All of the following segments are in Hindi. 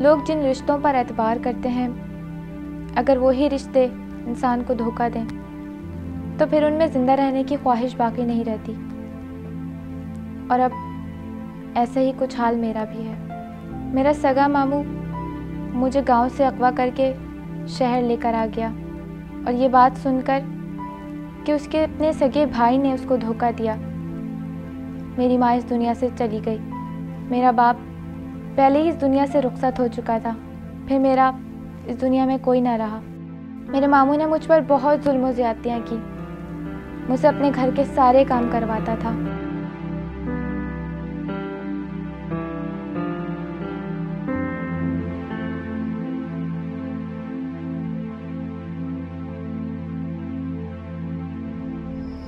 लोग जिन रिश्तों पर एतबार करते हैं, अगर वही रिश्ते इंसान को धोखा दें तो फिर उनमें ज़िंदा रहने की ख्वाहिश बाकी नहीं रहती। और अब ऐसा ही कुछ हाल मेरा भी है। मेरा सगा मामू मुझे गांव से अगवा करके शहर लेकर आ गया और ये बात सुनकर कि उसके अपने सगे भाई ने उसको धोखा दिया, मेरी माँ इस दुनिया से चली गई। मेरा बाप पहले ही इस दुनिया से रुखसत हो चुका था, फिर मेरा इस दुनिया में कोई ना रहा। मेरे मामू ने मुझ पर बहुत जुल्म और ज़्यादतियाँ की, मुझसे अपने घर के सारे काम करवाता था।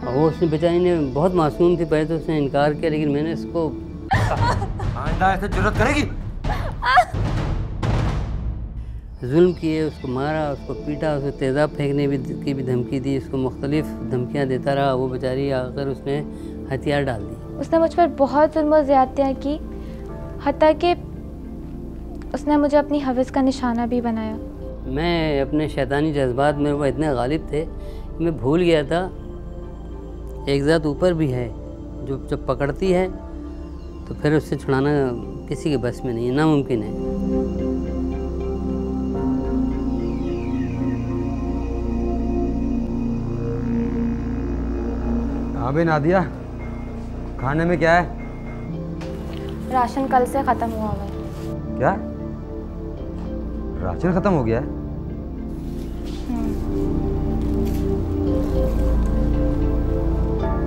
वो उसने बेचारी ने बहुत मासूम थी, पहले तो उसने इनकार किया, लेकिन मैंने इसको आइंदा ऐसे जुर्रत करेगी? जुल्म किए, उसको मारा, उसको पीटा, उसको तेज़ाब फेंकने की भी धमकी दी, उसको मुख्तलिफ धमकियाँ देता रहा। वो बेचारी आकर उसने हथियार डाल दी। उसने मुझ पर बहुत जुल्म और ज़्यादतियाँ की, हत्ता कि उसने मुझे अपनी हवस का निशाना भी बनाया। मैं अपने शैतानी जज्बात मेरे को इतने गालिब थे कि मैं भूल गया था एक ज़ात ऊपर भी है जो जब पकड़ती है तो फिर उससे छुड़ाना किसी के बस में नहीं है, नामुमकिन है। हाँ भाई नादिया, खाने में क्या है? राशन कल से ख़त्म हुआ हुआ है। क्या? राशन खत्म हो गया है?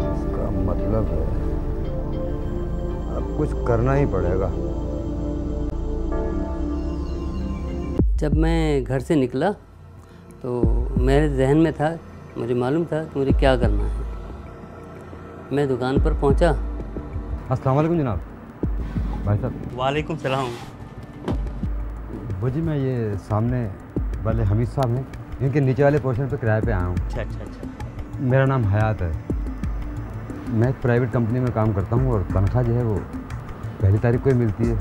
इसका मतलब है अब कुछ करना ही पड़ेगा। जब मैं घर से निकला तो मेरे जहन में था, मुझे मालूम था कि मुझे क्या करना है। मैं दुकान पर पहुंचा। अस्सलाम वालेकुम जनाब। भाई साहब। वालेकुम सलाम। वो जी मैं ये सामने वाले हमीद साहब हैं, इनके नीचे वाले पोर्शन पे किराए पे आया हूँ। अच्छा। मेरा नाम हयात है। मैं एक प्राइवेट कंपनी में काम करता हूँ और तनख्वाह जो है वो पहली तारीख को ही मिलती है।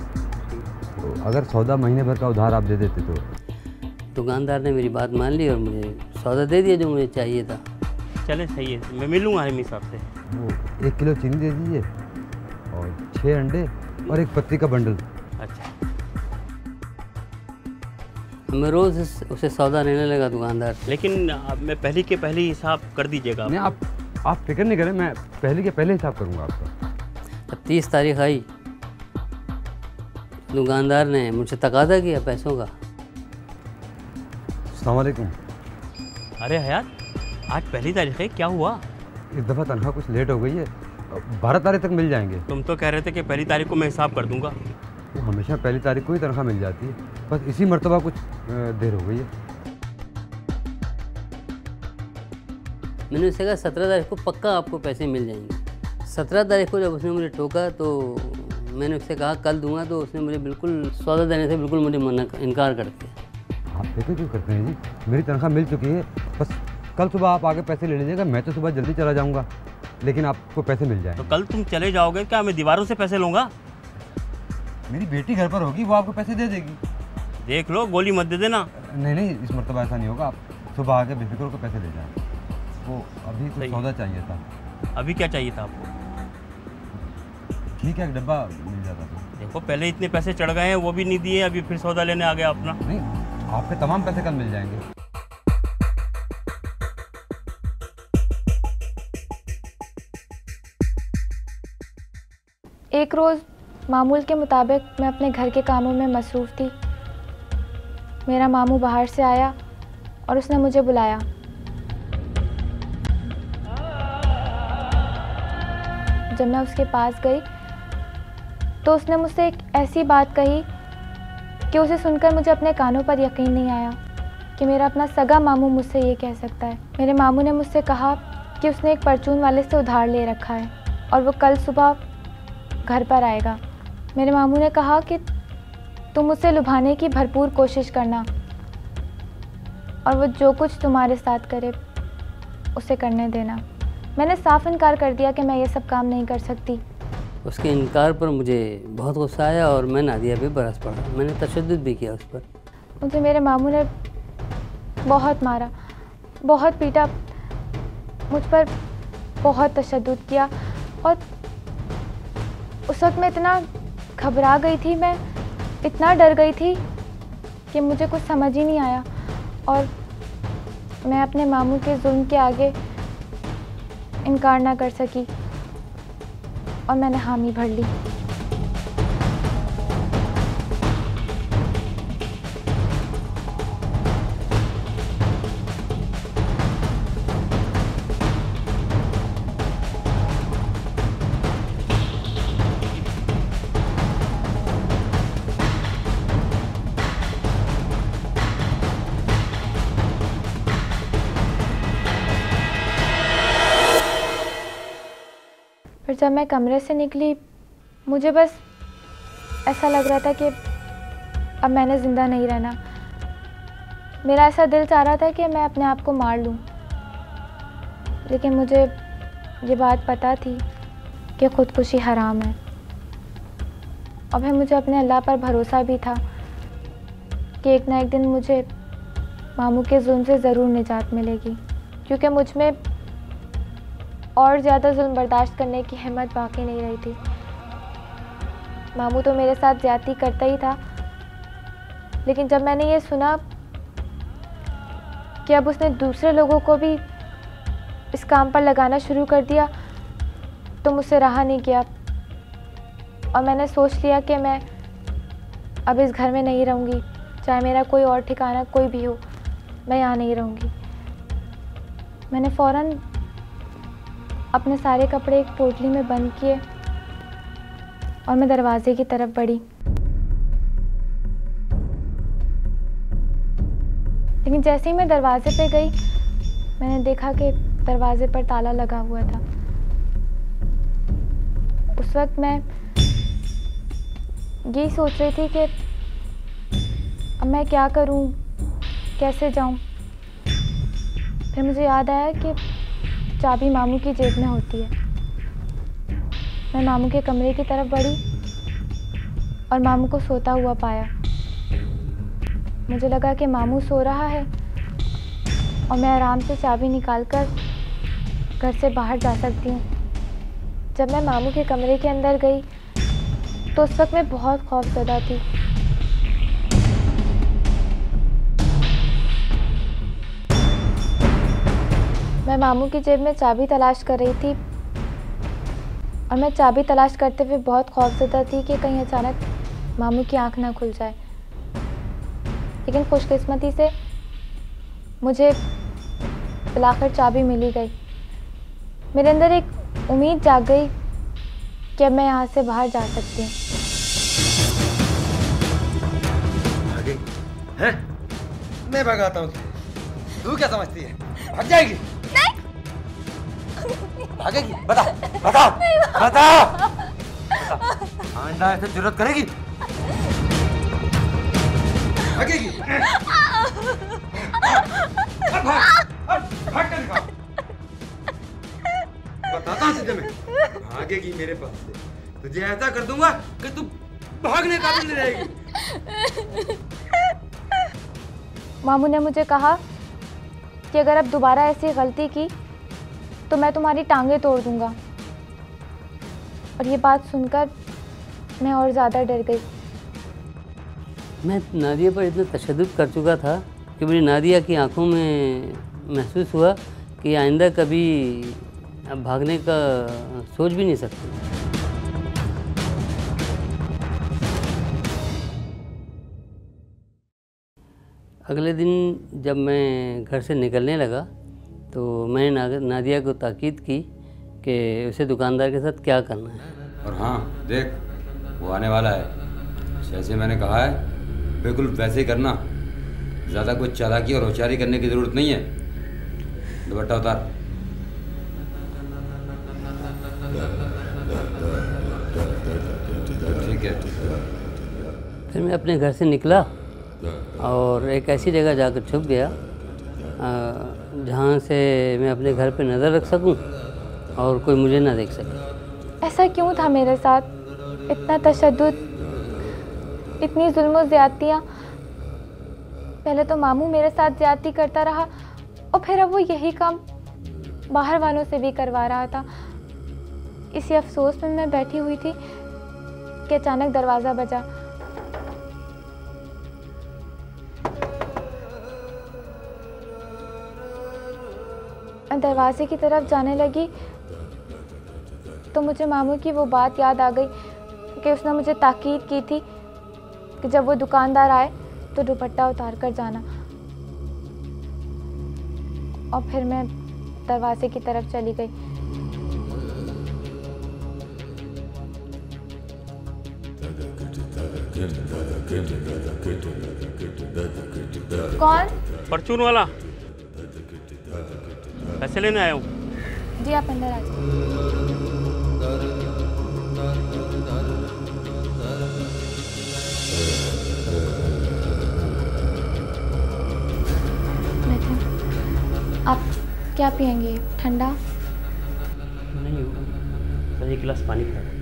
तो अगर सौदा महीने भर का उधार आप दे देते तो। दुकानदार ने मेरी बात मान ली और मुझे सौदा दे दिया जो मुझे चाहिए था। चले सही है, मैं मिलूँगा हमीद साहब से। वो 1 किलो चीनी दे दीजिए और 6 अंडे और एक पत्ती का बंडल। अच्छा। मैं रोज़ उसे सौदा लेने लगा दुकानदार। लेकिन मैं पहली के पहले हिसाब कर दीजिएगा। नहीं, आप फिक्र नहीं करें, मैं पहले के पहले हिसाब करूँगा आपका। जब 30 तारीख आई, दुकानदार ने मुझसे तकाजा किया पैसों का। अस्सलाम वालेकुम। अरे हयात, आज पहली तारीख है, क्या हुआ? इस दफ़ा तनख्वाह कुछ लेट हो गई है, 12 तारीख तक मिल जाएंगे। तुम तो कह रहे थे कि पहली तारीख को मैं हिसाब कर दूंगा। वो हमेशा पहली तारीख को ही तनख्वाह मिल जाती है, बस इसी मर्तबा कुछ देर हो गई है। मैंने उससे कहा 17 तारीख को पक्का आपको पैसे मिल जाएंगे। 17 तारीख को जब उसने मुझे टोका तो मैंने उससे कहा कल दूंगा, तो उसने मुझे बिल्कुल सौदा देने से बिल्कुल मुझे इनकार कर दिया। आप फिक्र क्यों करते हैं जी, मेरी तनख्वाह मिल चुकी है, बस कल सुबह आप आके पैसे ले लीजिएगा। मैं तो सुबह जल्दी चला जाऊँगा, लेकिन आपको पैसे मिल जाएंगे। तो कल तुम चले जाओगे क्या? मैं दीवारों से पैसे लूँगा? मेरी बेटी घर पर होगी, वो आपको पैसे दे देगी। देख लो, गोली मत दे देना। नहीं, इस मरतबा ऐसा नहीं होगा। आप सुबह आके बेफिक्र होकर पैसे ले जाएँ। वो अभी कुछ सौदा चाहिए था। अभी क्या चाहिए था आपको? ठीक है, एक डब्बा मिल जाता तो। देखो, पहले इतने पैसे चढ़ गए हैं, वो भी नहीं दिए, अभी फिर सौदा लेने आ गया अपना। नहीं, आपके तमाम पैसे कल मिल जाएंगे। एक रोज़ मामूल के मुताबिक मैं अपने घर के कामों में मसरूफ़ थी। मेरा मामू बाहर से आया और उसने मुझे बुलाया। जब मैं उसके पास गई तो उसने मुझसे एक ऐसी बात कही कि उसे सुनकर मुझे अपने कानों पर यकीन नहीं आया कि मेरा अपना सगा मामू मुझसे ये कह सकता है। मेरे मामू ने मुझसे कहा कि उसने एक परचून वाले से उधार ले रखा है और वो कल सुबह घर पर आएगा। मेरे मामू ने कहा कि तुम उसे लुभाने की भरपूर कोशिश करना और वो जो कुछ तुम्हारे साथ करे उसे करने देना। मैंने साफ इनकार कर दिया कि मैं ये सब काम नहीं कर सकती। उसके इनकार पर मुझे बहुत गुस्सा आया और मैं नादिया पे बरस पड़ा। मैंने तशद्दुद भी किया उस पर। मुझे मेरे मामू ने बहुत मारा, बहुत पीटा, मुझ पर बहुत तशद्दुद किया। और उस वक्त मैं इतना घबरा गई थी, मैं इतना डर गई थी कि मुझे कुछ समझ ही नहीं आया। और मैं अपने मामू के जुल्म के आगे इनकार ना कर सकी और मैंने हामी भर ली। फिर जब मैं कमरे से निकली, मुझे बस ऐसा लग रहा था कि अब मैंने ज़िंदा नहीं रहना। मेरा ऐसा दिल चाह रहा था कि मैं अपने आप को मार लूं, लेकिन मुझे ये बात पता थी कि ख़ुदकुशी हराम है। और फिर मुझे अपने अल्लाह पर भरोसा भी था कि एक ना एक दिन मुझे मामू के जुल्म से ज़रूर निजात मिलेगी, क्योंकि मुझ में और ज़्यादा जुल्म बर्दाश्त करने की हिम्मत बाकी नहीं रही थी। मामू तो मेरे साथ ज़्यादती करता ही था, लेकिन जब मैंने ये सुना कि अब उसने दूसरे लोगों को भी इस काम पर लगाना शुरू कर दिया, तो मुझसे रहा नहीं गया और मैंने सोच लिया कि मैं अब इस घर में नहीं रहूँगी। चाहे मेरा कोई और ठिकाना कोई भी हो, मैं यहाँ नहीं रहूँगी। मैंने फ़ौरन अपने सारे कपड़े एक पोटली में बंद किए और मैं दरवाजे की तरफ बढ़ी। लेकिन जैसे ही मैं दरवाजे पे गई, मैंने देखा कि दरवाजे पर ताला लगा हुआ था। उस वक्त मैं यही सोच रही थी कि अब मैं क्या करूं, कैसे जाऊं। फिर मुझे याद आया कि चाबी मामू की जेब में होती है। मैं मामू के कमरे की तरफ बढ़ी और मामू को सोता हुआ पाया। मुझे लगा कि मामू सो रहा है और मैं आराम से चाबी निकालकर घर से बाहर जा सकती हूँ। जब मैं मामू के कमरे के अंदर गई तो उस वक्त मैं बहुत खौफज़दा थी। मैं मामू की जेब में चाबी तलाश कर रही थी और मैं चाबी तलाश करते हुए बहुत खौफज़दा थी कि कहीं अचानक मामू की आंख ना खुल जाए। लेकिन खुशकिस्मती से मुझे आखिर चाबी मिली गई। मेरे अंदर एक उम्मीद जाग गई कि अब मैं यहाँ से बाहर जा सकती हूँ। हैं? मैं भगाता हूँ। तू क्या समझती है? भाग जाएगी? भागेगी? बता बता बता आंडा ऐसे जरूरत करेगी? भागेगी? भाग कर दिखा। बताता हूँ तुझे मैं, भागेगी मेरे पास से तुझे ऐसा कर दूंगा कि तू भागने का भी नहीं रहेगी। मामू ने मुझे कहा कि अगर अब दोबारा ऐसी गलती की तो मैं तुम्हारी टांगें तोड़ दूंगा। और ये बात सुनकर मैं और ज़्यादा डर गई। मैं नादिया पर इतना तशद्दुद कर चुका था कि मेरी नादिया की आंखों में महसूस हुआ कि आइंदा कभी अब भागने का सोच भी नहीं सकती। अगले दिन जब मैं घर से निकलने लगा तो मैंने नादिया को ताकीद की कि उसे दुकानदार के साथ क्या करना है। और हाँ देख, वो आने वाला है। जैसे मैंने कहा है बिल्कुल वैसे ही करना। ज़्यादा कुछ चालाकी और होशियारी करने की ज़रूरत नहीं है। दुपट्टा उतार। ठीक है। फिर मैं अपने घर से निकला और एक ऐसी जगह जाकर छुप गया जहाँ से मैं अपने घर पे नज़र रख सकूं और कोई मुझे ना देख सके। ऐसा क्यों था मेरे साथ? इतना तशद्दुद, इतनी जुल्म और ज़्यादतियाँ। पहले तो मामू मेरे साथ ज़्यादती करता रहा और फिर अब वो यही काम बाहर वालों से भी करवा रहा था। इसी अफसोस में मैं बैठी हुई थी कि अचानक दरवाज़ा बजा। दरवाजे की तरफ जाने लगी तो मुझे मामू की वो बात याद आ गई कि उसने मुझे ताकीद की थी कि जब वो दुकानदार आए तो दुपट्टा उतार कर जाना। और फिर मैं दरवाजे की तरफ चली गई। कौन? परचून वाला, पैसे लेने आया हूँ। जी आप अंदर आ जाइए। आप क्या पियेंगे? ठंडा? नहीं, सर एक गिलास पानी पिला।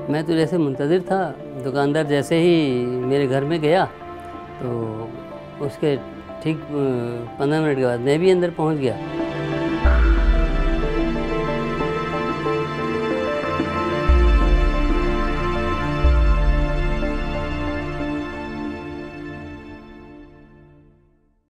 मैं तो जैसे मुंतज़िर था, दुकानदार जैसे ही मेरे घर में गया तो उसके ठीक 15 मिनट के बाद मैं भी अंदर पहुंच गया।